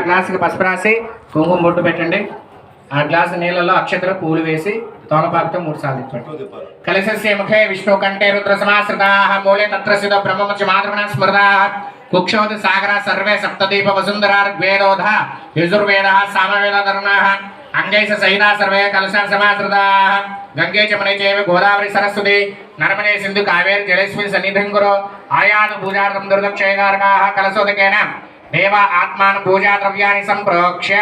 గ్లాసుకి పసుపు రాసి కుంకుమ బొట్టు పెట్టండి. ఆ గ్లాసు నీళ్ళలో అక్షతలు పూలు వేసి తోలపాకుతో 3 సార్లు తిప్పండి. కలశస్య ముఖే విష్ణు కంఠే రుద్ర సమాశ్రితాః మూలే తత్రసిద బ్రహ్మముచ మాతృగణ స్మృతాః కుక్షోద సాగర సర్వే సప్తదీప వసుంధరా ఋగ్వేదోధ యజుర్వేదః సామవేద ధర్మః అంగైస సహితా సర్వే కలశ సమాశ్రితాః గంగే చమనే చైవ గోదావరి సరస్వతి నర్మదే సింధు కావేరి జలేస్మిన్ సన్నిధిం కురు ఆయాదు పూజార్థం దుర్దక్షయకారకాః కలశోదకేన దేవ ఆత్మాను పూజా ద్రవ్యాన్ని సంప్రోక్ష్య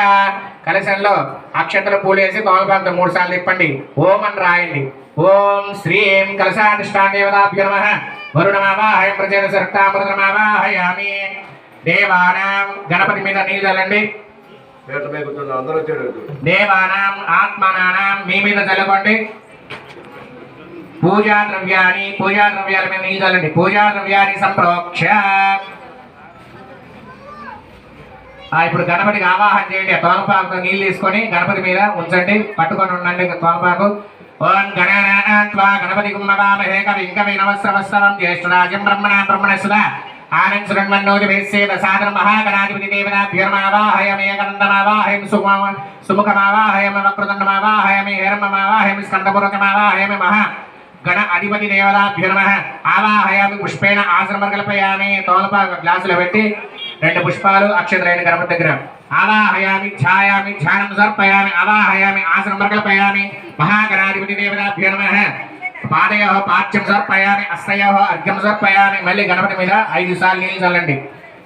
కలశంలో అక్షతలు పూలేసి తోలపాకుతో 3 సార్లు తిప్పండి. ఓం అని రాయండి. ఓం శ్రీం కలశాధిష్టాన దేవతాభ్యో నమః వరుణమావాహయం ప్రచేత సరక్తామృతమావాహయామి. దేవానాం గణపతి మీద నీళ్ళు చల్లండి. దేవానాం ఆత్మనానాం మీ మీద చల్లుకోండి. పూజా ద్రవ్యాల మీద నీళ్ళు చల్లండి. పూజా ద్రవ్యాన్ని సంప్రోక్ష్య ఇప్పుడు గణపతికి ఆవాహన చేయండి. తోలపాకు నీళ్ళు తీసుకొని గణపతి మీద ఉంచండి. పట్టుకొని ఉండండి తోలపాకు. ఓం గణనాత్వా గణపతి కుమ్మవామహే కవిం కవినమస్రవస్రవం జ్యేష్ఠరాజం బ్రహ్మణస్సుద ఆనందసురన్మన్నోతి వేసేద సాధన మహాగణాధిపతి దేవతాభ్యర్మావాహయమేకనందమావాహయం సుముఖమావాహయం వక్రదండమావాహయమే హేరమమావాహయం స్కందపూర్వకమావాహయమే మహా గణ అధిపతి దేవతాభ్యో నమః. ఆవాహయామి పుష్పేణ ఆశ్రమం కల్పయామి. తోలపాకు గ్లాసులో పెట్టి 2 పుష్పాలు అక్షతలైన గణపతి దగ్గర ఆవాహయామి ఛాయామి ధ్యానం సమర్పయామి. ఆవాహయామి ఆసనం కల్పయామి. మహాగణాధిపతి దేవతాభ్యో నమః. పాదయోః పాద్యం సమర్పయామి. హస్తయోః అర్ఘ్యం సమర్పయామి. మళ్ళీ గణపతి మీద 5 సార్లు నీళ్ళు చల్లండి.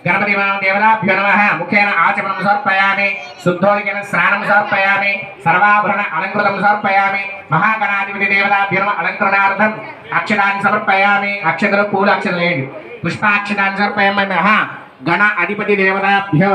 గణపతి దేవతాభ్యో నమః. ముఖేన ఆచమనం సమర్పయామి. శుద్ధోదకేన స్నానం సమర్పయామి. సర్వాభరణ అలంకృతం సమర్పయామి. మహాగణాధిపతి దేవతాభ్యో నమః. అలంకరణార్థం అక్షరాన్ని సమర్పయామి. అక్షతలు పూలు అక్షతలు వేయండి. పుష్పాక్షరాన్ని సమర్పయామి. గణ అధిపతి దేవతాభ్యో